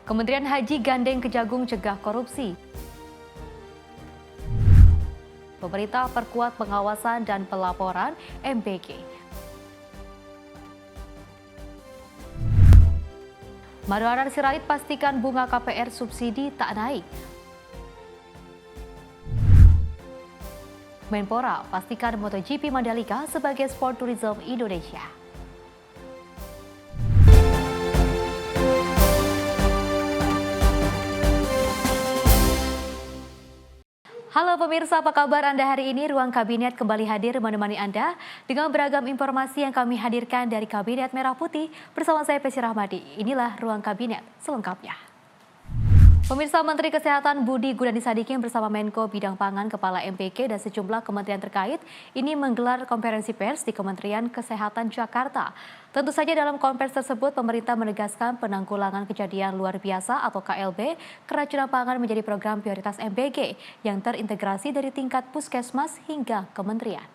Kementerian Haji gandeng Kejagung cegah korupsi. Pemerintah perkuat pengawasan dan pelaporan MBG. Marwarar Sirait pastikan bunga KPR subsidi tak naik. Menpora pastikan MotoGP Mandalika sebagai sport tourism Indonesia. Halo pemirsa, apa kabar Anda hari ini? Ruang Kabinet kembali hadir menemani Anda dengan beragam informasi yang kami hadirkan dari Kabinet Merah Putih bersama saya Peci Rahmadi. Inilah Ruang Kabinet selengkapnya. Pemirsa, Menteri Kesehatan Budi Gunadi Sadikin bersama Menko Bidang Pangan, Kepala MPK dan sejumlah kementerian terkait ini menggelar konferensi pers di Kementerian Kesehatan Jakarta. Tentu saja dalam konferensi tersebut pemerintah menegaskan penanggulangan kejadian luar biasa atau KLB keracunan pangan menjadi program prioritas MPK yang terintegrasi dari tingkat puskesmas hingga kementerian.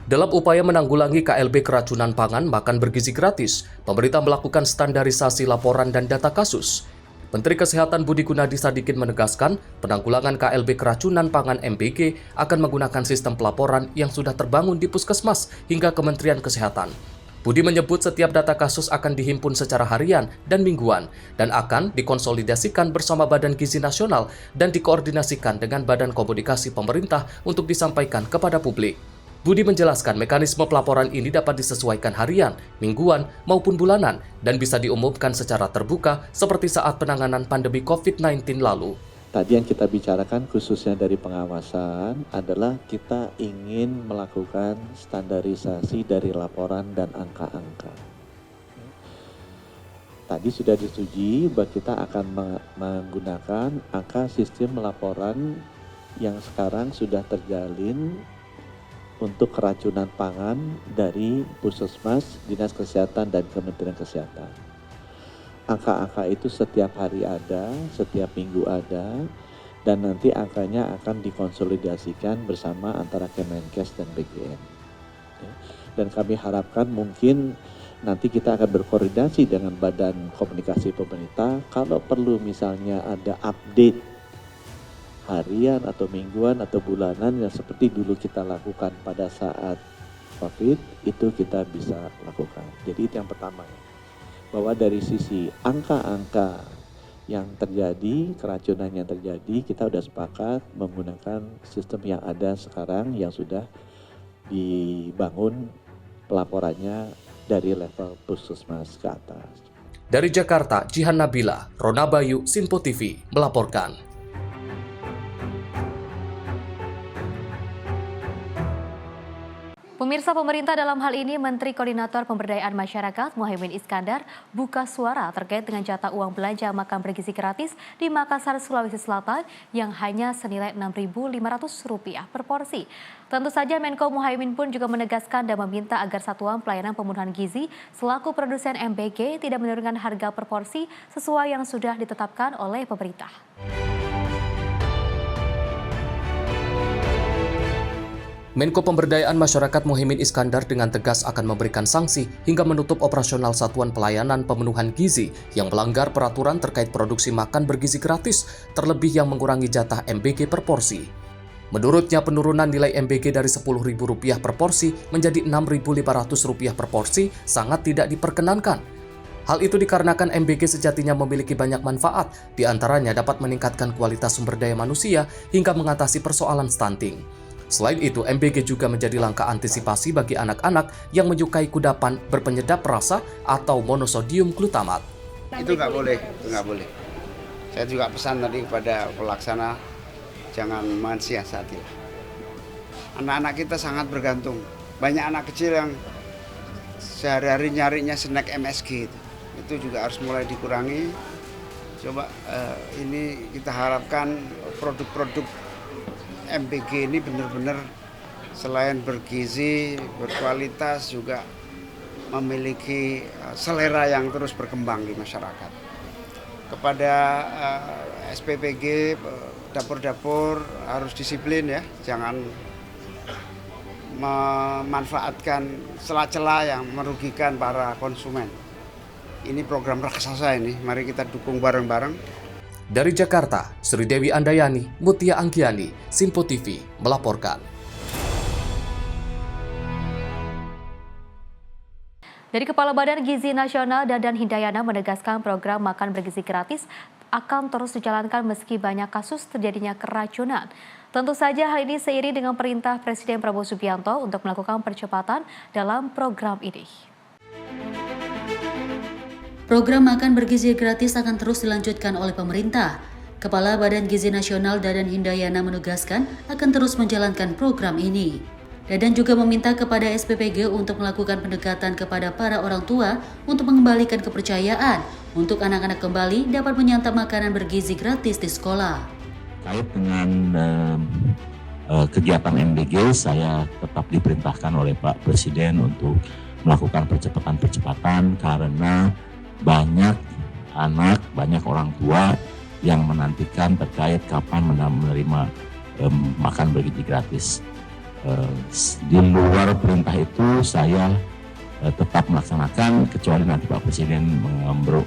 Dalam upaya menanggulangi KLB keracunan pangan makan bergizi gratis, pemerintah melakukan standarisasi laporan dan data kasus. Menteri Kesehatan Budi Gunadi Sadikin menegaskan penanggulangan KLB keracunan pangan MBG akan menggunakan sistem pelaporan yang sudah terbangun di puskesmas hingga Kementerian Kesehatan. Budi menyebut setiap data kasus akan dihimpun secara harian dan mingguan dan akan dikonsolidasikan bersama Badan Gizi Nasional dan dikoordinasikan dengan Badan Komunikasi Pemerintah untuk disampaikan kepada publik. Budi menjelaskan mekanisme pelaporan ini dapat disesuaikan harian, mingguan, maupun bulanan dan bisa diumumkan secara terbuka seperti saat penanganan pandemi COVID-19 lalu. Tadi yang kita bicarakan khususnya dari pengawasan adalah kita ingin melakukan standarisasi dari laporan dan angka-angka. Tadi sudah disetujui bahwa kita akan menggunakan angka sistem laporan yang sekarang sudah terjalin untuk keracunan pangan dari Puskesmas, Dinas Kesehatan, dan Kementerian Kesehatan. Angka-angka itu setiap hari ada, setiap minggu ada, dan nanti angkanya akan dikonsolidasikan bersama antara Kemenkes dan BGN. Dan kami harapkan mungkin nanti kita akan berkoordinasi dengan Badan Komunikasi Pemerintah, kalau perlu misalnya ada update harian atau mingguan atau bulanan yang seperti dulu kita lakukan pada saat COVID, itu kita bisa lakukan. Jadi itu yang pertama, bahwa dari sisi angka-angka yang terjadi, keracunan yang terjadi, kita sudah sepakat menggunakan sistem yang ada sekarang yang sudah dibangun pelaporannya dari level puskesmas ke atas. Dari Jakarta, Jihan Nabila, Rona Bayu, Sinpo TV melaporkan. Pemirsa, pemerintah dalam hal ini Menteri Koordinator Pemberdayaan Masyarakat Muhaimin Iskandar buka suara terkait dengan jatah uang belanja makan bergizi gratis di Makassar, Sulawesi Selatan yang hanya senilai Rp6.500 per porsi. Tentu saja Menko Muhaimin pun juga menegaskan dan meminta agar Satuan Pelayanan Pemenuhan Gizi selaku produsen MBG tidak menurunkan harga per porsi sesuai yang sudah ditetapkan oleh pemerintah. Menko Pemberdayaan Masyarakat Muhaimin Iskandar dengan tegas akan memberikan sanksi hingga menutup operasional Satuan Pelayanan Pemenuhan Gizi yang melanggar peraturan terkait produksi makan bergizi gratis, terlebih yang mengurangi jatah MBG per porsi. Menurutnya penurunan nilai MBG dari Rp10.000 per porsi menjadi Rp6.500 per porsi sangat tidak diperkenankan. Hal itu dikarenakan MBG sejatinya memiliki banyak manfaat, diantaranya dapat meningkatkan kualitas sumber daya manusia hingga mengatasi persoalan stunting. Selain itu, MBG juga menjadi langkah antisipasi bagi anak-anak yang menyukai kudapan berpenyedap rasa atau monosodium glutamat. Itu nggak boleh. Saya juga pesan tadi kepada pelaksana, jangan mensiasati. Anak-anak kita sangat bergantung. Banyak anak kecil yang sehari-hari nyarinya snack MSG itu juga harus mulai dikurangi. Coba ini kita harapkan produk-produk MBG ini benar-benar selain bergizi, berkualitas juga memiliki selera yang terus berkembang di masyarakat. Kepada SPPG, dapur-dapur harus disiplin ya, jangan memanfaatkan celah-celah yang merugikan para konsumen. Ini program raksasa ini, mari kita dukung bareng-bareng. Dari Jakarta, Sri Dewi Andayani, Mutia Anggiani, Sinpo TV melaporkan. Dari Kepala Badan Gizi Nasional Dadan Hindayana menegaskan program makan bergizi gratis akan terus dijalankan meski banyak kasus terjadinya keracunan. Tentu saja hal ini seiring dengan perintah Presiden Prabowo Subianto untuk melakukan percepatan dalam program ini. Program makan bergizi gratis akan terus dilanjutkan oleh pemerintah. Kepala Badan Gizi Nasional Dadan Hindayana menegaskan akan terus menjalankan program ini. Dadan juga meminta kepada SPPG untuk melakukan pendekatan kepada para orang tua untuk mengembalikan kepercayaan untuk anak-anak kembali dapat menyantap makanan bergizi gratis di sekolah. Terkait dengan kegiatan MBG, saya tetap diperintahkan oleh Pak Presiden untuk melakukan percepatan karena banyak anak, banyak orang tua yang menantikan terkait kapan menerima makan bergizi gratis. Di luar perintah itu saya tetap melaksanakan kecuali nanti Pak Presiden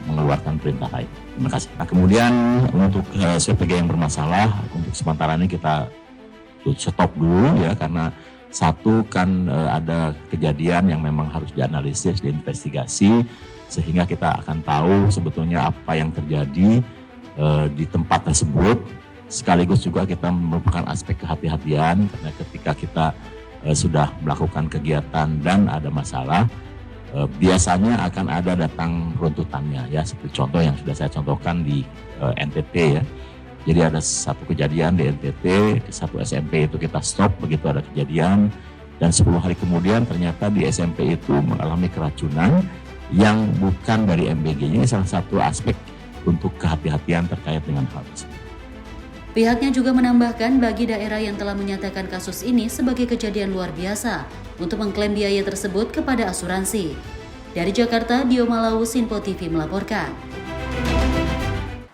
mengeluarkan perintah lain. Terima kasih. Nah, kemudian untuk SPPG yang bermasalah, untuk sementara ini kita stop dulu ya, karena satu kan ada kejadian yang memang harus dianalisis, diinvestigasi, sehingga kita akan tahu sebetulnya apa yang terjadi di tempat tersebut. Sekaligus juga kita merupakan aspek kehati-hatian karena ketika kita sudah melakukan kegiatan dan ada masalah, biasanya akan ada datang runtutannya ya, seperti contoh yang sudah saya contohkan di NTT ya. Jadi ada satu kejadian di NTT, satu SMP itu kita stop begitu ada kejadian, dan 10 hari kemudian ternyata di SMP itu mengalami keracunan yang bukan dari MBG. Ini salah satu aspek untuk kehati-hatian terkait dengan hal tersebut. Pihaknya juga menambahkan bagi daerah yang telah menyatakan kasus ini sebagai kejadian luar biasa untuk mengklaim biaya tersebut kepada asuransi. Dari Jakarta, Dio Malawu, Sinpo TV melaporkan.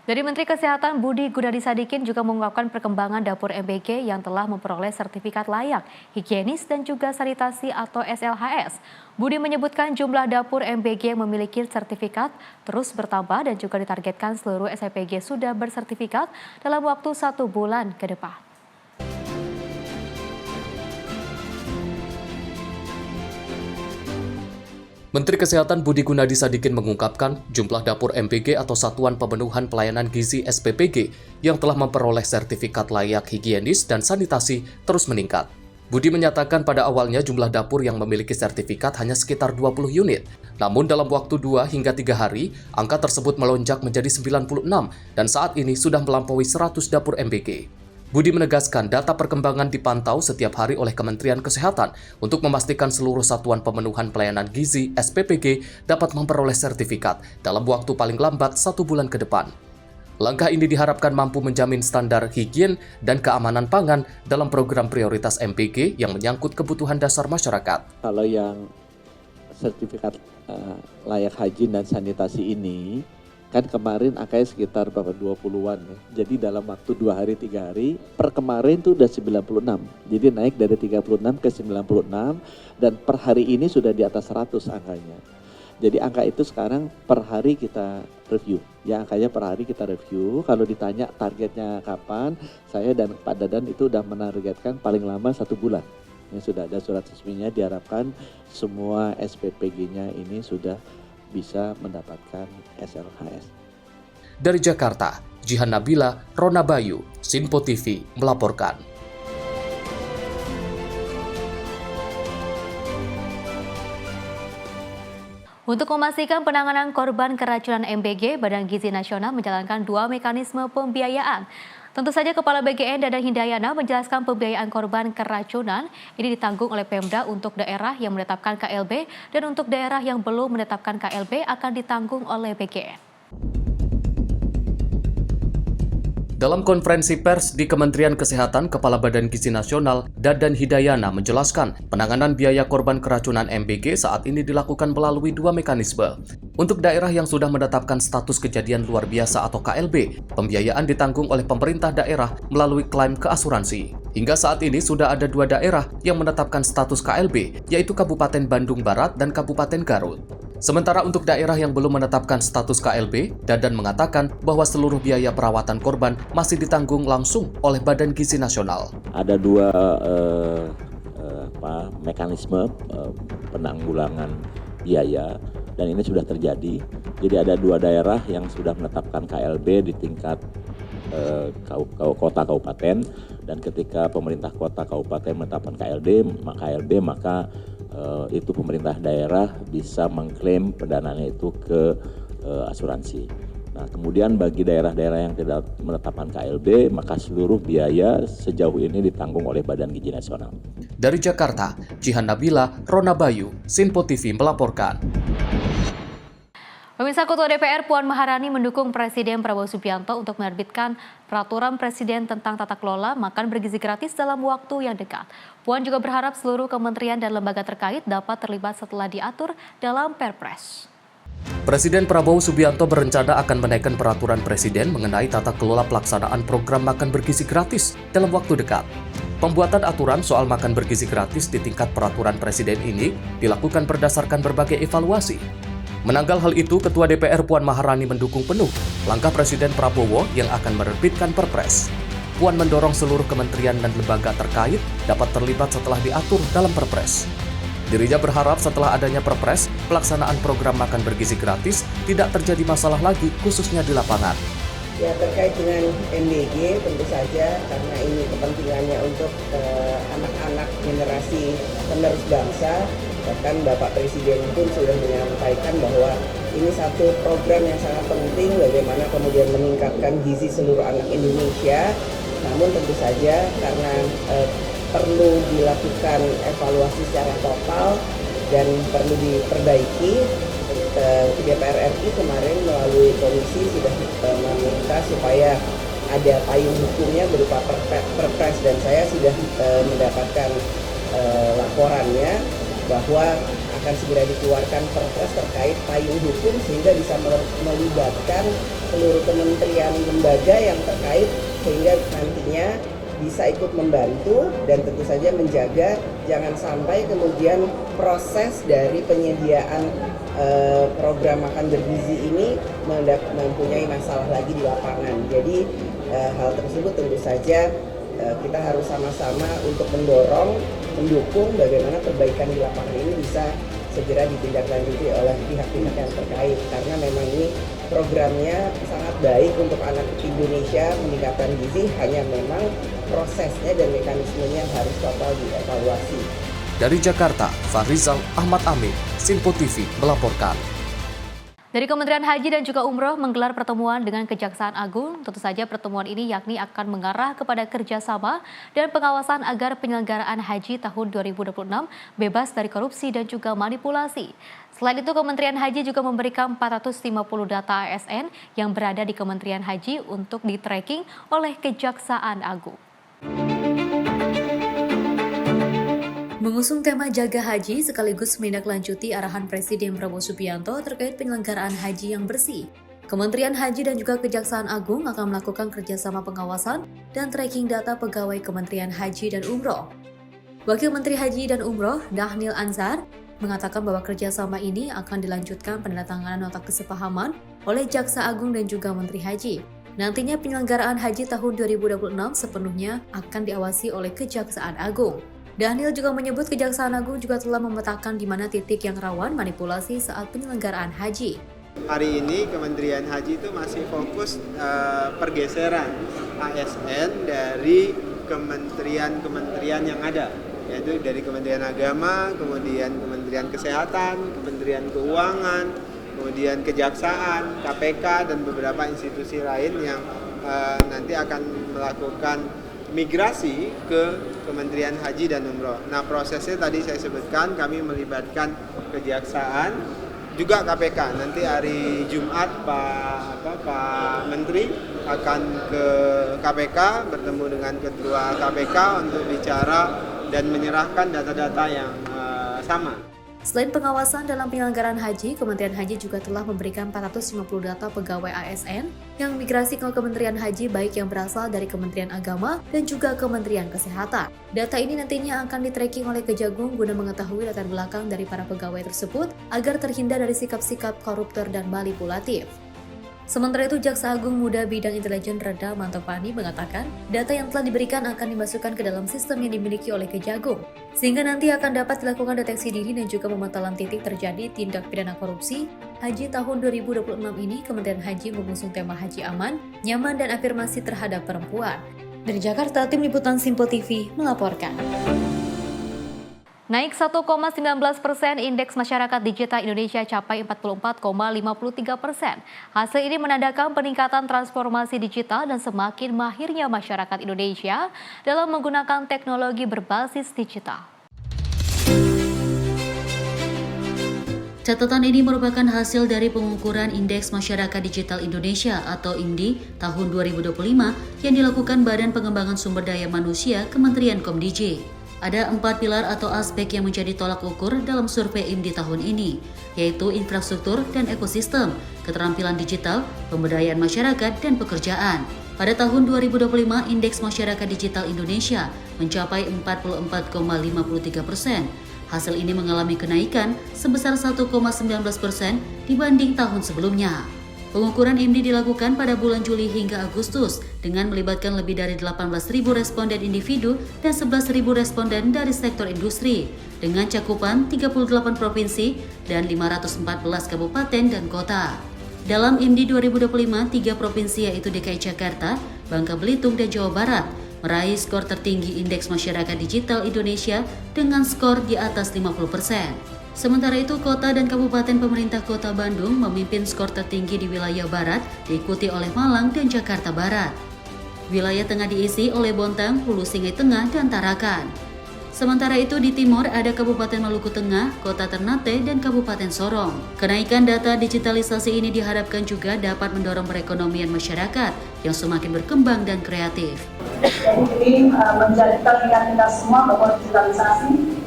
Dari Menteri Kesehatan Budi Gunadisadikin juga mengungkapkan perkembangan dapur MBG yang telah memperoleh sertifikat layak, higienis dan juga sanitasi atau SLHS. Budi menyebutkan jumlah dapur MBG yang memiliki sertifikat terus bertambah dan juga ditargetkan seluruh SPPG sudah bersertifikat dalam waktu 1 bulan ke depan. Menteri Kesehatan Budi Gunadisadikin mengungkapkan jumlah dapur MBG atau Satuan Pemenuhan Pelayanan Gizi SPPG yang telah memperoleh sertifikat layak higienis dan sanitasi terus meningkat. Budi menyatakan pada awalnya jumlah dapur yang memiliki sertifikat hanya sekitar 20 unit. Namun dalam waktu 2 hingga 3 hari, angka tersebut melonjak menjadi 96 dan saat ini sudah melampaui 100 dapur MBG. Budi menegaskan data perkembangan dipantau setiap hari oleh Kementerian Kesehatan untuk memastikan seluruh Satuan Pemenuhan Pelayanan Gizi SPPG dapat memperoleh sertifikat dalam waktu paling lambat 1 bulan ke depan. Langkah ini diharapkan mampu menjamin standar higien dan keamanan pangan dalam program prioritas MPG yang menyangkut kebutuhan dasar masyarakat. Kalau yang sertifikat layak higien dan sanitasi ini, kan kemarin angkanya sekitar 20-an ya. Jadi dalam waktu 2 hari 3 hari, per kemarin itu udah 96. Jadi naik dari 36 ke 96 dan per hari ini sudah di atas 100 angkanya. Jadi angka itu sekarang per hari kita review. Ya angkanya per hari kita review. Kalau ditanya targetnya kapan, saya dan Pak Dadan itu udah menargetkan paling lama 1 bulan. Ini sudah ada surat resminya, diharapkan semua SPPG-nya ini sudah bisa mendapatkan SLHS. Dari Jakarta, Jihan Nabila, Rona Bayu, Sinpo TV melaporkan. Untuk memastikan penanganan korban keracunan MBG, Badan Gizi Nasional menjalankan 2 mekanisme pembiayaan. Tentu saja Kepala BGN Dadan Hindayana menjelaskan pembiayaan korban keracunan ini ditanggung oleh Pemda untuk daerah yang menetapkan KLB dan untuk daerah yang belum menetapkan KLB akan ditanggung oleh BGN. Dalam konferensi pers di Kementerian Kesehatan, Kepala Badan Gizi Nasional Dadan Hidayana menjelaskan penanganan biaya korban keracunan MBG saat ini dilakukan melalui 2 mekanisme. Untuk daerah yang sudah menetapkan status kejadian luar biasa atau KLB, pembiayaan ditanggung oleh pemerintah daerah melalui klaim ke asuransi. Hingga saat ini sudah ada 2 daerah yang menetapkan status KLB, yaitu Kabupaten Bandung Barat dan Kabupaten Garut. Sementara untuk daerah yang belum menetapkan status KLB, Dadan mengatakan bahwa seluruh biaya perawatan korban masih ditanggung langsung oleh Badan Gizi Nasional. Ada 2 mekanisme penanggulangan biaya dan ini sudah terjadi. Jadi ada 2 daerah yang sudah menetapkan KLB di tingkat kota kabupaten, dan ketika pemerintah kota kabupaten menetapkan KLB maka itu pemerintah daerah bisa mengklaim pendanaannya itu ke asuransi. Nah, kemudian bagi daerah-daerah yang tidak menetapkan KLB, maka seluruh biaya sejauh ini ditanggung oleh Badan Gizi Nasional. Dari Jakarta, Jihan Nabila, Rona Bayu, Sinpo TV melaporkan. Pemirsa, Ketua DPR Puan Maharani mendukung Presiden Prabowo Subianto untuk menerbitkan peraturan Presiden tentang tata kelola makan bergizi gratis dalam waktu yang dekat. Puan juga berharap seluruh kementerian dan lembaga terkait dapat terlibat setelah diatur dalam Perpres. Presiden Prabowo Subianto berencana akan menaikkan peraturan Presiden mengenai tata kelola pelaksanaan program makan bergizi gratis dalam waktu dekat. Pembuatan aturan soal makan bergizi gratis di tingkat peraturan Presiden ini dilakukan berdasarkan berbagai evaluasi. Menanggal hal itu, Ketua DPR Puan Maharani mendukung penuh langkah Presiden Prabowo yang akan menerbitkan Perpres. Puan mendorong seluruh kementerian dan lembaga terkait dapat terlibat setelah diatur dalam Perpres. Dirinya berharap setelah adanya Perpres, pelaksanaan program makan bergizi gratis tidak terjadi masalah lagi, khususnya di lapangan. Ya, terkait dengan MBG tentu saja karena ini kepentingannya untuk anak-anak generasi penerus bangsa. Bahkan Bapak Presiden pun sudah menyampaikan bahwa ini satu program yang sangat penting bagaimana kemudian meningkatkan gizi seluruh anak Indonesia. Namun tentu saja karena perlu dilakukan evaluasi secara total dan perlu diperbaiki, DPR RI kemarin melalui komisi sudah meminta supaya ada payung hukumnya berupa Perpres, dan saya sudah mendapatkan laporannya bahwa akan segera dikeluarkan Perpres terkait payung hukum sehingga bisa melibatkan seluruh kementerian lembaga yang terkait sehingga nantinya bisa ikut membantu dan tentu saja menjaga jangan sampai kemudian proses dari penyediaan program makan bergizi ini mempunyai masalah lagi di lapangan. Jadi hal tersebut tentu saja kita harus sama-sama untuk mendukung bagaimana perbaikan di lapangan ini bisa segera ditindaklanjuti oleh pihak-pihak yang terkait karena memang ini programnya sangat baik untuk anak Indonesia meningkatkan gizi, hanya memang prosesnya dan mekanismenya harus total dievaluasi. Dari Jakarta, Farizal Ahmad Amin, Sinpo TV melaporkan. Dari Kementerian Haji dan juga Umroh menggelar pertemuan dengan Kejaksaan Agung. Tentu saja pertemuan ini yakni akan mengarah kepada kerjasama dan pengawasan agar penyelenggaraan haji tahun 2026 bebas dari korupsi dan juga manipulasi. Selain itu, Kementerian Haji juga memberikan 450 data ASN yang berada di Kementerian Haji untuk di-tracking oleh Kejaksaan Agung. Mengusung tema Jaga Haji sekaligus menindaklanjuti arahan Presiden Prabowo Subianto terkait penyelenggaraan haji yang bersih, Kementerian Haji dan juga Kejaksaan Agung akan melakukan kerjasama pengawasan dan tracking data pegawai Kementerian Haji dan Umroh. Wakil Menteri Haji dan Umroh, Dhanil Anzar, mengatakan bahwa kerjasama ini akan dilanjutkan penandatanganan nota kesepahaman oleh Jaksa Agung dan juga Menteri Haji. Nantinya penyelenggaraan haji tahun 2026 sepenuhnya akan diawasi oleh Kejaksaan Agung. Dhanil juga menyebut Kejaksaan Agung juga telah memetakan di mana titik yang rawan manipulasi saat penyelenggaraan haji. Hari ini Kementerian Haji itu masih fokus pergeseran ASN dari kementerian-kementerian yang ada, yaitu dari Kementerian Agama, kemudian Kementerian Kesehatan, Kementerian Keuangan, kemudian Kejaksaan, KPK, dan beberapa institusi lain yang nanti akan melakukan migrasi ke Kementerian Haji dan Umroh. Nah, prosesnya tadi saya sebutkan, kami melibatkan Kejaksaan, juga KPK. Nanti hari Jumat Pak Menteri akan ke KPK, bertemu dengan ketua KPK untuk bicara dan menyerahkan data-data yang sama. Selain pengawasan dalam penyelenggaraan haji, Kementerian Haji juga telah memberikan 450 data pegawai ASN yang migrasi ke Kementerian Haji baik yang berasal dari Kementerian Agama dan juga Kementerian Kesehatan. Data ini nantinya akan di-tracking oleh Kejagung guna mengetahui latar belakang dari para pegawai tersebut agar terhindar dari sikap-sikap koruptor dan manipulatif. Sementara itu, Jaksa Agung Muda Bidang Intelijen Reda Mantopani mengatakan data yang telah diberikan akan dimasukkan ke dalam sistem yang dimiliki oleh Kejagung, sehingga nanti akan dapat dilakukan deteksi dini dan juga pemantauan titik terjadi tindak pidana korupsi. Haji tahun 2026 ini, Kementerian Haji mengusung tema Haji Aman, Nyaman, dan Afirmasi terhadap Perempuan. Dari Jakarta, Tim Liputan Simpo TV melaporkan. Naik 1,19%, indeks masyarakat digital Indonesia capai 44,53%. Hasil ini menandakan peningkatan transformasi digital dan semakin mahirnya masyarakat Indonesia dalam menggunakan teknologi berbasis digital. Catatan ini merupakan hasil dari pengukuran Indeks Masyarakat Digital Indonesia atau IMDI tahun 2025 yang dilakukan Badan Pengembangan Sumber Daya Manusia Kementerian Komdij. Ada 4 pilar atau aspek yang menjadi tolak ukur dalam survei IMDI tahun ini, yaitu infrastruktur dan ekosistem, keterampilan digital, pemberdayaan masyarakat, dan pekerjaan. Pada tahun 2025, Indeks Masyarakat Digital Indonesia mencapai 44,53%. Hasil ini mengalami kenaikan sebesar 1,19% dibanding tahun sebelumnya. Pengukuran IMDI dilakukan pada bulan Juli hingga Agustus dengan melibatkan lebih dari 18.000 responden individu dan 11.000 responden dari sektor industri dengan cakupan 38 provinsi dan 514 kabupaten dan kota. Dalam IMDI 2025, 3 provinsi yaitu DKI Jakarta, Bangka Belitung, dan Jawa Barat meraih skor tertinggi Indeks Masyarakat Digital Indonesia dengan skor di atas 50%. Sementara itu, kota dan kabupaten pemerintah Kota Bandung memimpin skor tertinggi di wilayah Barat, diikuti oleh Malang dan Jakarta Barat. Wilayah tengah diisi oleh Bontang, Hulu Sungai Tengah, dan Tarakan. Sementara itu di timur ada Kabupaten Maluku Tengah, Kota Ternate, dan Kabupaten Sorong. Kenaikan data digitalisasi ini diharapkan juga dapat mendorong perekonomian masyarakat yang semakin berkembang dan kreatif. Jadi ini menjadikan kita semua bahwa digitalisasi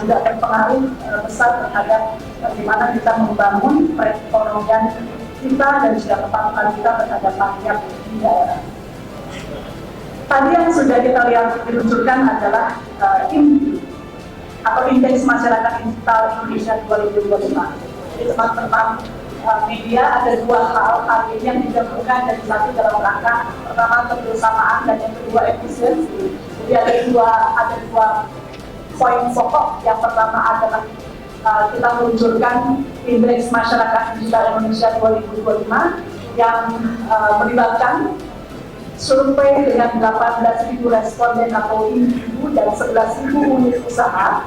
juga berpengaruh besar terhadap bagaimana kita membangun perekonomian kita dan juga kepatuhan kita terhadap rakyat di daerah. Tadi yang sudah kita lihat diluncurkan adalah IMDI atau Indeks Masyarakat Digital Indonesia 2025. Di teman-teman media ada 2 hal ini yang digabungkan dan satu dalam rangka pertama kebersamaan dan yang kedua efisiensi. Jadi ada dua poin pokok. Yang pertama adalah kita meluncurkan Indeks Masyarakat Digital Indonesia 2025 yang melibatkan survei dengan 18.000 responden atau individu dan 11.000 unit usaha,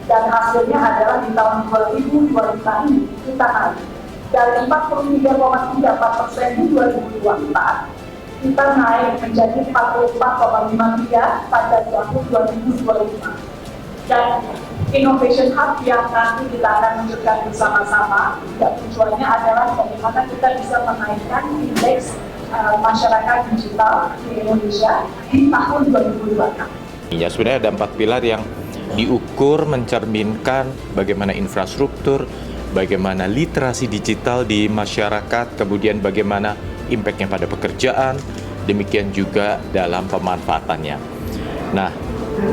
dan hasilnya adalah di tahun 2025 ini kita naik dari 43,34% di 2024 kita naik menjadi 44,53 pada tahun 2025. Dan Innovation Hub yang nanti kita akan menunjukkan bersama-sama, tujuannya adalah bagaimana kita bisa menaikkan indeks masyarakat digital di Indonesia di tahun 2026. Ya, sebenarnya ada 4 pilar yang diukur mencerminkan bagaimana infrastruktur, bagaimana literasi digital di masyarakat, kemudian bagaimana impact-nya pada pekerjaan, demikian juga dalam pemanfaatannya. Nah,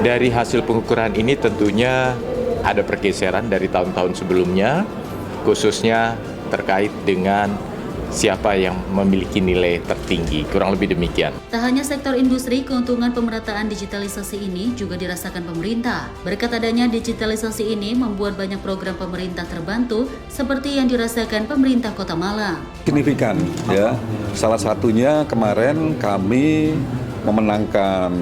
dari hasil pengukuran ini tentunya ada pergeseran dari tahun-tahun sebelumnya, khususnya terkait dengan siapa yang memiliki nilai tertinggi, kurang lebih demikian. Tak hanya sektor industri, keuntungan pemerataan digitalisasi ini juga dirasakan pemerintah. Berkat adanya digitalisasi ini membuat banyak program pemerintah terbantu, seperti yang dirasakan pemerintah Kota Malang. Signifikan, ya. Salah satunya kemarin kami memenangkan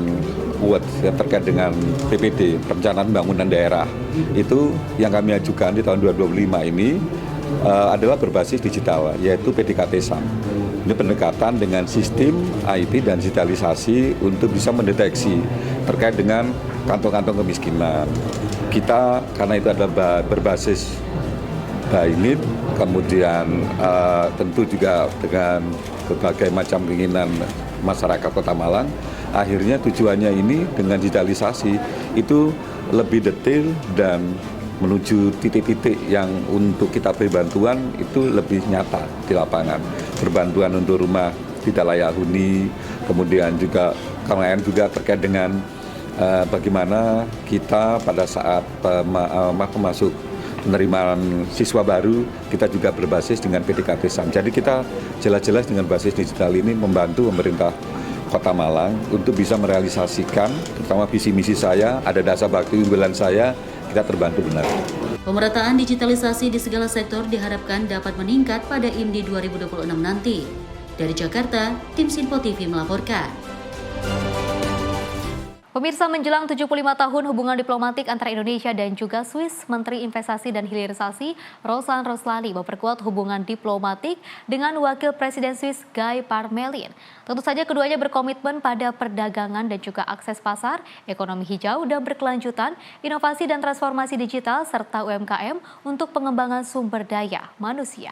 award yang terkait dengan PPD, Perencanaan Pembangunan Daerah. Itu yang kami ajukan di tahun 2025 ini adalah berbasis digital, yaitu PDKT SAM. Ini pendekatan dengan sistem IT dan digitalisasi untuk bisa mendeteksi terkait dengan kantong-kantong kemiskinan. Kita, karena itu adalah berbasis Bainit, kemudian tentu juga dengan berbagai macam keinginan masyarakat Kota Malang. Akhirnya tujuannya ini dengan digitalisasi itu lebih detail dan menuju titik-titik yang untuk kita beri bantuan itu lebih nyata di lapangan. Berbantuan untuk rumah tidak layak huni, kemudian juga kemarin juga terkait dengan bagaimana kita pada saat masuk penerimaan siswa baru, kita juga berbasis dengan PDKT SAM. Jadi kita jelas-jelas dengan basis digital ini membantu pemerintah Kota Malang untuk bisa merealisasikan, terutama visi misi saya, ada dasar bakti unggulan saya, kita terbantu benar. Pemerataan digitalisasi di segala sektor diharapkan dapat meningkat pada IMDI 2026 nanti. Dari Jakarta, tim Sinpo TV melaporkan. Pemirsa, menjelang 75 tahun hubungan diplomatik antara Indonesia dan juga Swiss, Menteri Investasi dan Hilirisasi Rosan Roslani memperkuat hubungan diplomatik dengan Wakil Presiden Swiss Guy Parmelin. Tentu saja keduanya berkomitmen pada perdagangan dan juga akses pasar, ekonomi hijau dan berkelanjutan, inovasi dan transformasi digital, serta UMKM untuk pengembangan sumber daya manusia.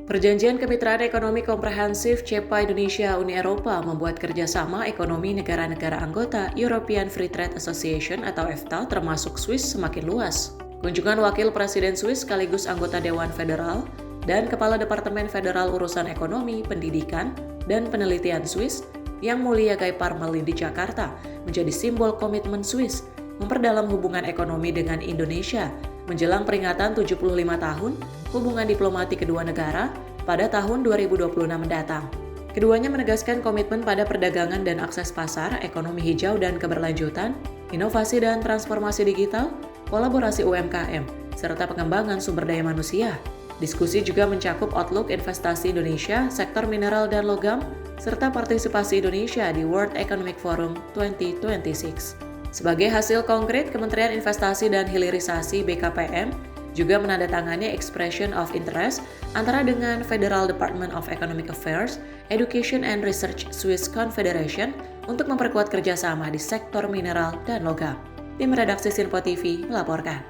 Perjanjian Kemitraan Ekonomi Komprehensif CEPA Indonesia-Uni Eropa membuat kerjasama ekonomi negara-negara anggota European Free Trade Association atau EFTA termasuk Swiss semakin luas. Kunjungan Wakil Presiden Swiss sekaligus anggota Dewan Federal dan Kepala Departemen Federal Urusan Ekonomi, Pendidikan, dan Penelitian Swiss yang mulia Guy Parmelin di Jakarta menjadi simbol komitmen Swiss memperdalam hubungan ekonomi dengan Indonesia menjelang peringatan 75 tahun hubungan diplomatik kedua negara pada tahun 2026 mendatang. Keduanya menegaskan komitmen pada perdagangan dan akses pasar, ekonomi hijau dan keberlanjutan, inovasi dan transformasi digital, kolaborasi UMKM, serta pengembangan sumber daya manusia. Diskusi juga mencakup outlook investasi Indonesia, sektor mineral dan logam, serta partisipasi Indonesia di World Economic Forum 2026. Sebagai hasil konkret, Kementerian Investasi dan Hilirisasi BKPM juga menandatangani Expression of Interest antara dengan Federal Department of Economic Affairs, Education and Research Swiss Confederation untuk memperkuat kerjasama di sektor mineral dan logam. Tim redaksi Sinpo TV melaporkan.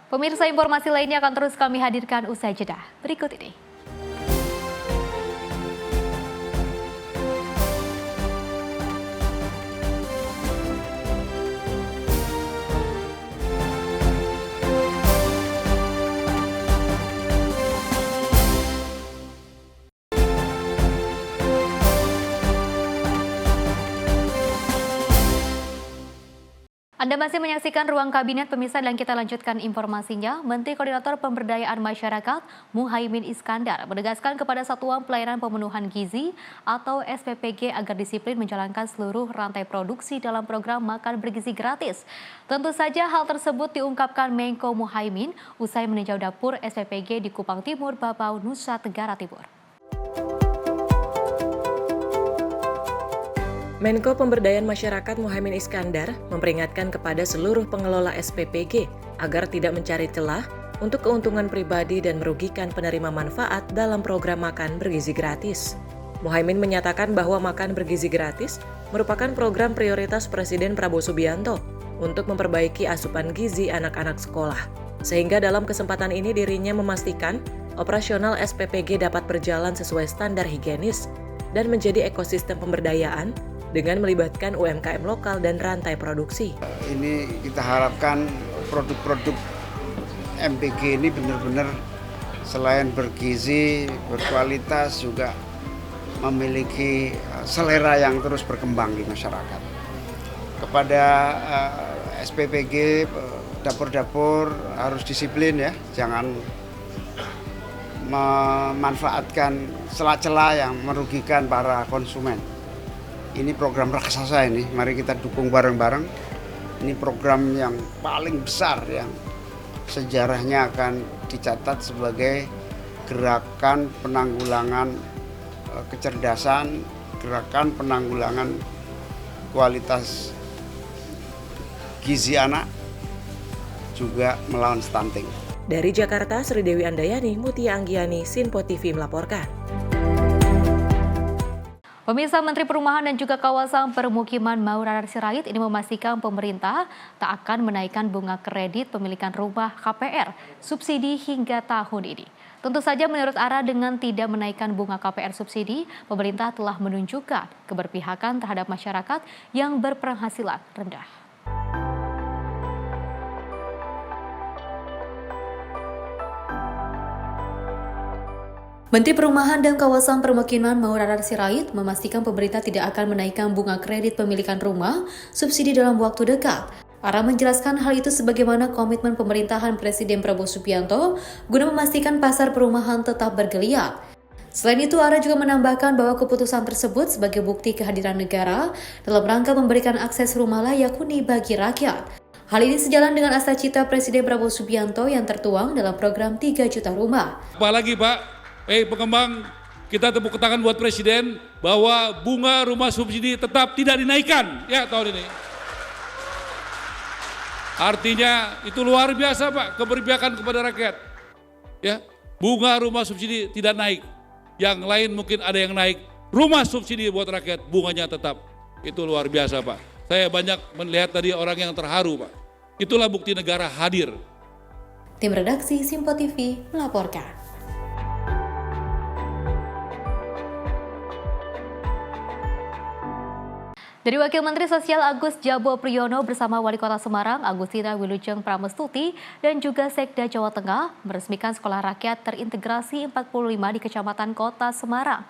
Pemirsa, informasi lainnya akan terus kami hadirkan usai jeda. Berikut ini. Anda masih menyaksikan Ruang Kabinet, pemirsa, dan kita lanjutkan informasinya. Menteri Koordinator Pemberdayaan Masyarakat Muhaimin Iskandar menegaskan kepada Satuan Pelayanan Pemenuhan Gizi atau SPPG agar disiplin menjalankan seluruh rantai produksi dalam program makan bergizi gratis. Tentu saja hal tersebut diungkapkan Menko Muhaimin usai meninjau dapur SPPG di Kupang Timur, Babau, Nusa Tenggara Timur. Menko Pemberdayaan Masyarakat Muhaimin Iskandar memperingatkan kepada seluruh pengelola SPPG agar tidak mencari celah untuk keuntungan pribadi dan merugikan penerima manfaat dalam program makan bergizi gratis. Muhaimin menyatakan bahwa makan bergizi gratis merupakan program prioritas Presiden Prabowo Subianto untuk memperbaiki asupan gizi anak-anak sekolah. Sehingga dalam kesempatan ini dirinya memastikan operasional SPPG dapat berjalan sesuai standar higienis dan menjadi ekosistem pemberdayaan dengan melibatkan UMKM lokal dan rantai produksi. Ini kita harapkan produk-produk MPG ini benar-benar selain bergizi, berkualitas, juga memiliki selera yang terus berkembang di masyarakat. Kepada SPPG, dapur-dapur harus disiplin ya, jangan memanfaatkan celah-celah yang merugikan para konsumen. Ini program raksasa ini, mari kita dukung bareng-bareng. Ini program yang paling besar yang sejarahnya akan dicatat sebagai gerakan penanggulangan kecerdasan, gerakan penanggulangan kualitas gizi anak, juga melawan stunting. Dari Jakarta, Sri Dewi Andayani, Mutia Anggiani, Sinpo TV melaporkan. Pemirsa, Menteri Perumahan dan juga Kawasan Permukiman Maulana Sirait ini memastikan pemerintah tak akan menaikkan bunga kredit pemilikan rumah KPR subsidi hingga tahun ini. Tentu saja menurut Ara, dengan tidak menaikkan bunga KPR subsidi, pemerintah telah menunjukkan keberpihakan terhadap masyarakat yang berpenghasilan rendah. Menteri Perumahan dan Kawasan Permukiman Maulana Sirait memastikan pemerintah tidak akan menaikkan bunga kredit pemilikan rumah subsidi dalam waktu dekat. Ara menjelaskan hal itu sebagaimana komitmen pemerintahan Presiden Prabowo Subianto guna memastikan pasar perumahan tetap bergeliat. Selain itu, Ara juga menambahkan bahwa keputusan tersebut sebagai bukti kehadiran negara dalam rangka memberikan akses rumah layak huni bagi rakyat. Hal ini sejalan dengan asa cita Presiden Prabowo Subianto yang tertuang dalam program 3 juta rumah. Apalagi Pak, pengembang, kita tepuk tangan buat Presiden bahwa bunga rumah subsidi tetap tidak dinaikkan ya tahun ini. Artinya itu luar biasa Pak, keberpihakan kepada rakyat. Ya, bunga rumah subsidi tidak naik. Yang lain mungkin ada yang naik. Rumah subsidi buat rakyat bunganya tetap. Itu luar biasa Pak. Saya banyak melihat tadi orang yang terharu Pak. Itulah bukti negara hadir. Tim redaksi Simpo TV melaporkan. Dari Wakil Menteri Sosial Agus Jabo Priyono bersama Wali Kota Semarang Agustina Wilujeng Pramestuti dan juga Sekda Jawa Tengah meresmikan Sekolah Rakyat Terintegrasi 45 di Kecamatan Kota Semarang.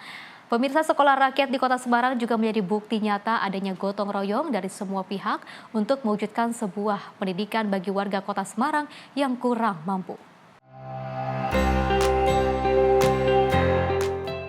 Pemirsa, sekolah rakyat di Kota Semarang juga menjadi bukti nyata adanya gotong royong dari semua pihak untuk mewujudkan sebuah pendidikan bagi warga Kota Semarang yang kurang mampu.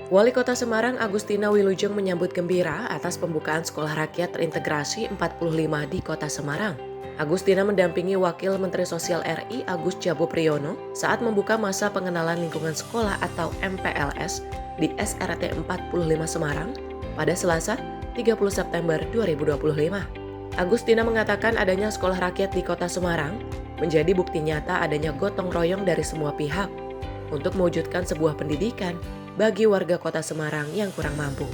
Wali Kota Semarang Agustina Wilujeng menyambut gembira atas pembukaan Sekolah Rakyat Terintegrasi 45 di Kota Semarang. Agustina mendampingi Wakil Menteri Sosial RI Agus Jabo Priyono saat membuka masa pengenalan lingkungan sekolah atau MPLS di SRT 45 Semarang pada Selasa 30 September 2025. Agustina mengatakan adanya sekolah rakyat di Kota Semarang menjadi bukti nyata adanya gotong royong dari semua pihak untuk mewujudkan sebuah pendidikan bagi warga Kota Semarang yang kurang mampu.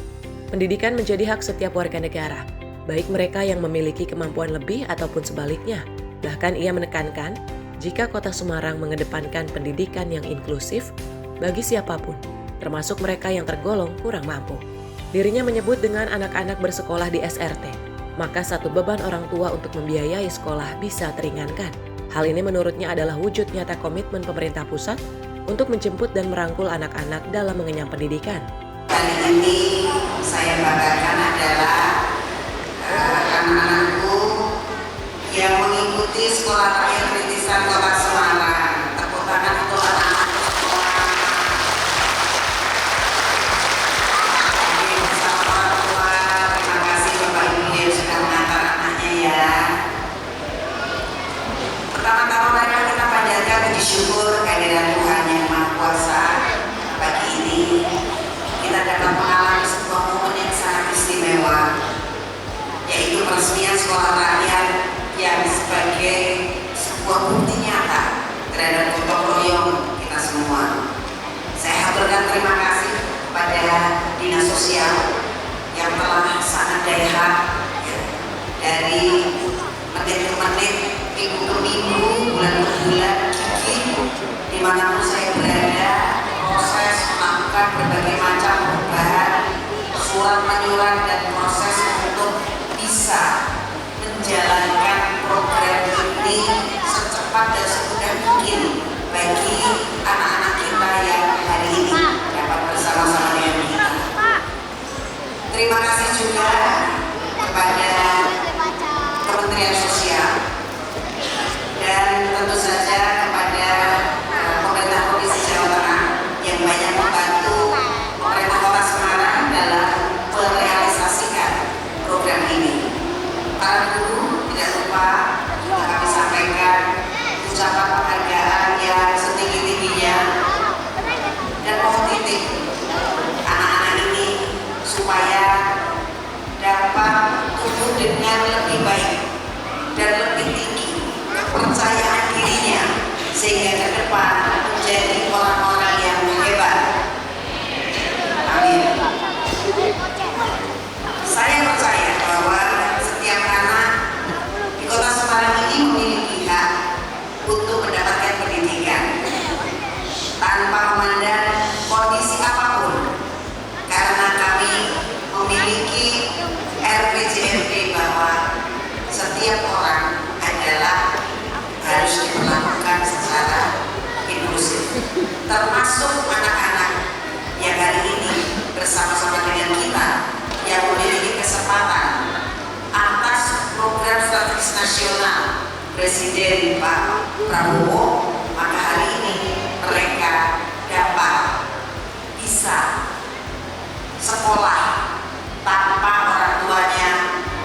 Pendidikan menjadi hak setiap warga negara, baik mereka yang memiliki kemampuan lebih ataupun sebaliknya. Bahkan ia menekankan, jika Kota Semarang mengedepankan pendidikan yang inklusif bagi siapapun, termasuk mereka yang tergolong kurang mampu. Dirinya menyebut dengan anak-anak bersekolah di SRT, maka satu beban orang tua untuk membiayai sekolah bisa teringankan. Hal ini menurutnya adalah wujud nyata komitmen pemerintah pusat untuk menjemput dan merangkul anak-anak dalam mengenyam pendidikan. Kali ini saya banggakan adalah anak-anakku yang mengikuti Sekolah Rakyat Rintisan Kota Semarang. Tepuk tangan untuk anak-anak sekolah. Jadi bersama orang tua, terima kasih Bapak Ibu yang sudah mengantar anaknya ya. Pertama-tama mereka kita panjatkan puji syukur kehadiran Tuhan yang Maha Kuasa. Pagi ini kita dapat mengalami sebuah momen yang sangat istimewa, yaitu peresmian sekolah rakyat yang sebagai sebuah bukti nyata terhadap gotong royong kita semua. Saya haturkan terima kasih kepada Dinas Sosial yang telah sangat daya dari menit ke menit, minggu ke minggu, bulan ke bulan, dimanapun saya berada, proses melakukan berbagai macam perubahan, surat menyurat dan proses untuk bisa menjalankan program ini secepat dan semudah mungkin bagi anak-anak kita yang hari ini dapat bersama-sama dengan kita. Terima kasih juga kepada Kementerian Sosial dan tentu saja kepada pemerintah Provinsi Jawa Tengah yang banyak membantu pemerintah Kota Semarang dalam merealisasikan program ini. Para guru tidak lupa juga kami sampaikan ucapan penghargaan yang setinggi-tingginya dan positif anak-anak ini supaya dapat tumbuh dengan lebih baik dan lebih tinggi kepercayaan dirinya sehingga ke depan menjadi orang-orang yang hebat. Amin. nasional Presiden Pak Prabowo, maka hari ini mereka dapat bisa sekolah tanpa orang tuanya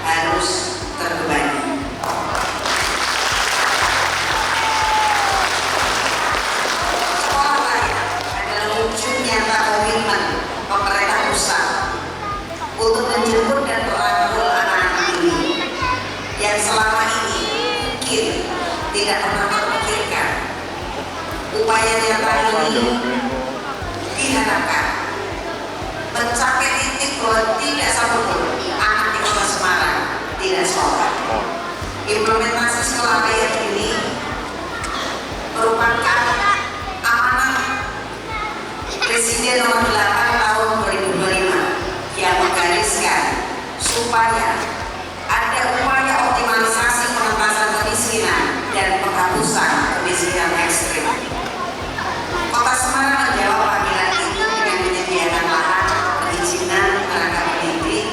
harus terbebani. Sekolah layak adalah wujud nyata komitmen pemerintah pusat untuk menjemput dan merangkul anak-anak ini yang selama ini mungkin tidak pernah terpikirkan. Upaya nyata ini diharapkan mencapai titik bahwa tidak satupun anak di Kota Semarang tidak sekolah. Implementasi sekolah layak ini merupakan amanah Presiden nomor 8 tahun 2025 yang menggariskan supaya ada upaya optimalisasi pengentasan kemiskinan dan penghapusan kemiskinan ekstrim. Kota Semarang menjawab panggilan itu dengan menyediakan lahan perizinan tenaga pendidik.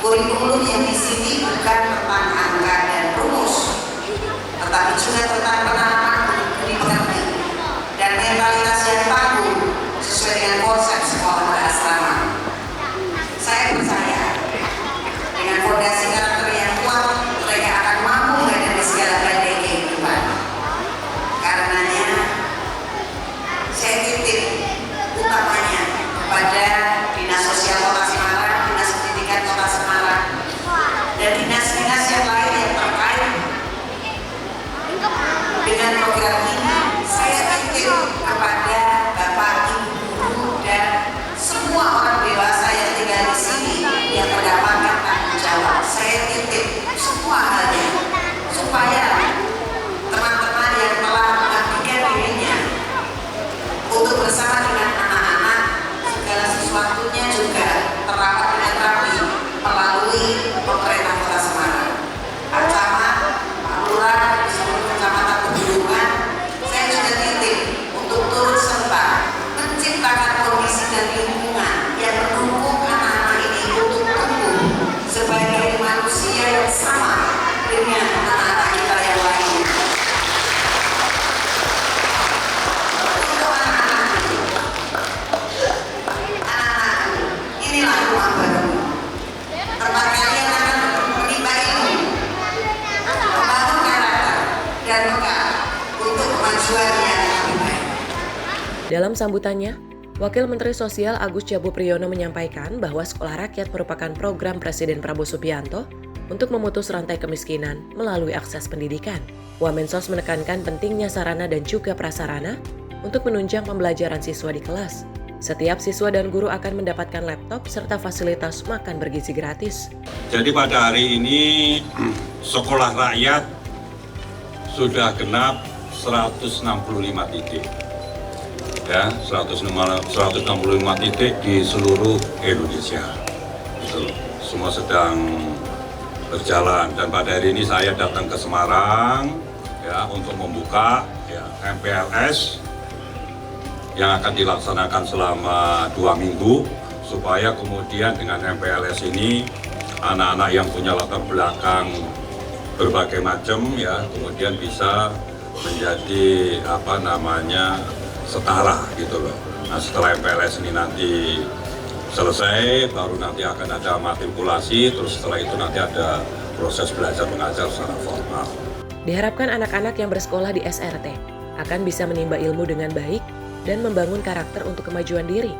Kurikulum yang di sini bukan tentang angka dan rumus, tetapi juga tentang penanaman budi pekerti dan mentalitas yang tangguh sesuai dengan konsep sekolah berasrama. Saya percaya dengan fondasi karakter yang kuat, mereka akan mampu menghadapi segala badai kehidupan. Karenanya, saya titip utamanya kepada Dinas Sosial Kota Semarang, Dinas Pendidikan Kota Semarang, dan dinas-dinas yang lain yang terkait dengan program ini. Saya titip kepada Bapak, Ibu guru dan semua orang dewasa yang tinggal di sini yang mendapatkan tanggung jawab. Saya titip semua halnya supaya teman-teman yang telah mengabdikan dirinya untuk bersama dengan anak-anak, segala sesuatunya juga terawat dengan rapi melalui pemerintah Kota Semarang. Pak Camat, Pak Lurah, di seluruh kecamatan Pegunungan, saya juga titip untuk turut serta menciptakan kondisi dan lingkungan yang mendukung anak-anak ini untuk tumbuh sebagai manusia yang sama dengan anak-anak kita yang lainnya. Untuk anak-anak, inilah rumah baru. Tempat kalian akan menimba ilmu, membangun karakter dan bekal untuk kemajuan yang lebih baik. Dalam sambutannya, Wakil Menteri Sosial Agus Cabu Priyono menyampaikan bahwa Sekolah Rakyat merupakan program Presiden Prabowo Subianto untuk memutus rantai kemiskinan melalui akses pendidikan. Wamensos menekankan pentingnya sarana dan juga prasarana untuk menunjang pembelajaran siswa di kelas. Setiap siswa dan guru akan mendapatkan laptop serta fasilitas makan bergizi gratis. Jadi pada hari ini Sekolah Rakyat sudah genap 165 titik. Ya, 165 titik di seluruh Indonesia. Itu semua sedang berjalan, dan pada hari ini saya datang ke Semarang ya untuk membuka ya, MPLS yang akan dilaksanakan selama 2 minggu, supaya kemudian dengan MPLS ini anak-anak yang punya latar belakang berbagai macam ya kemudian bisa menjadi setara gitu loh. Nah, setelah MPLS ini nanti selesai, baru nanti akan ada matrikulasi, terus setelah itu nanti ada proses belajar mengajar secara formal. Diharapkan anak-anak yang bersekolah di SRT akan bisa menimba ilmu dengan baik dan membangun karakter untuk kemajuan diri,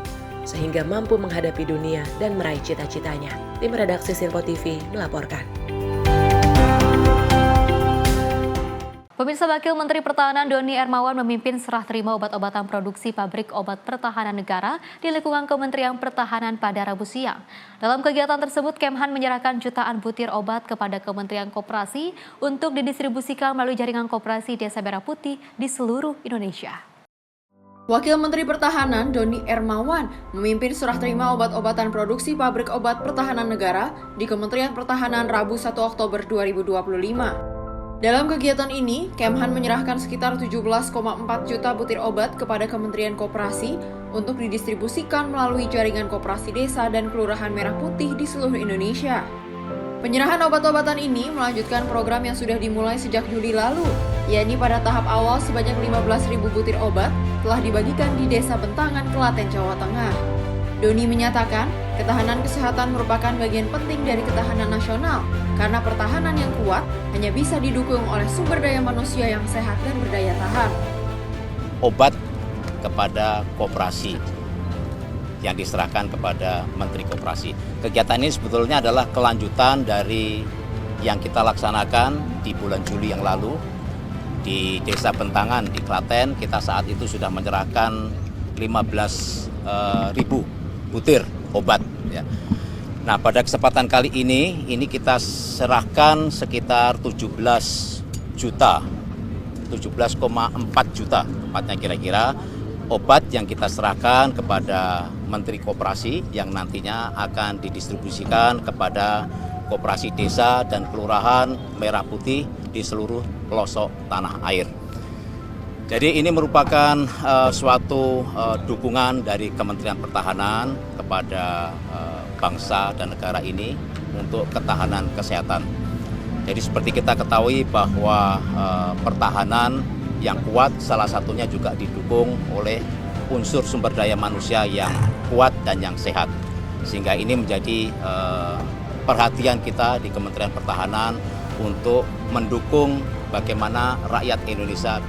sehingga mampu menghadapi dunia dan meraih cita-citanya. Tim Redaksi Sinpo TV melaporkan. Pemirsa, Wakil Menteri Pertahanan Doni Hermawan memimpin serah terima obat-obatan produksi pabrik obat pertahanan negara di lingkungan Kementerian Pertahanan pada Rabu siang. Dalam kegiatan tersebut, Kemhan menyerahkan jutaan butir obat kepada Kementerian Koperasi untuk didistribusikan melalui jaringan koperasi Desa Merah Putih di seluruh Indonesia. Wakil Menteri Pertahanan Doni Hermawan memimpin serah terima obat-obatan produksi pabrik obat pertahanan negara di Kementerian Pertahanan Rabu 1 Oktober 2025. Dalam kegiatan ini, Kemhan menyerahkan sekitar 17,4 juta butir obat kepada Kementerian Koperasi untuk didistribusikan melalui jaringan koperasi desa dan kelurahan Merah Putih di seluruh Indonesia. Penyerahan obat-obatan ini melanjutkan program yang sudah dimulai sejak Juli lalu, yakni pada tahap awal sebanyak 15.000 butir obat telah dibagikan di Desa Bentangan, Klaten, Jawa Tengah. Doni menyatakan, ketahanan kesehatan merupakan bagian penting dari ketahanan nasional, karena pertahanan yang kuat hanya bisa didukung oleh sumber daya manusia yang sehat dan berdaya tahan. Obat kepada koperasi yang diserahkan kepada Menteri Koperasi. Kegiatan ini sebetulnya adalah kelanjutan dari yang kita laksanakan di bulan Juli yang lalu di Desa Bentangan di Klaten. Kita saat itu sudah menyerahkan 15.000 butir obat. Ya. Nah, pada kesempatan kali ini kita serahkan sekitar 17,4 juta, tepatnya kira-kira obat yang kita serahkan kepada Menteri Koperasi yang nantinya akan didistribusikan kepada koperasi desa dan kelurahan Merah Putih di seluruh pelosok tanah air. Jadi ini merupakan suatu dukungan dari Kementerian Pertahanan kepada bangsa dan negara ini untuk ketahanan kesehatan. Jadi seperti kita ketahui bahwa pertahanan yang kuat salah satunya juga didukung oleh unsur sumber daya manusia yang kuat dan yang sehat. Sehingga ini menjadi perhatian kita di Kementerian Pertahanan untuk mendukung bagaimana rakyat Indonesia.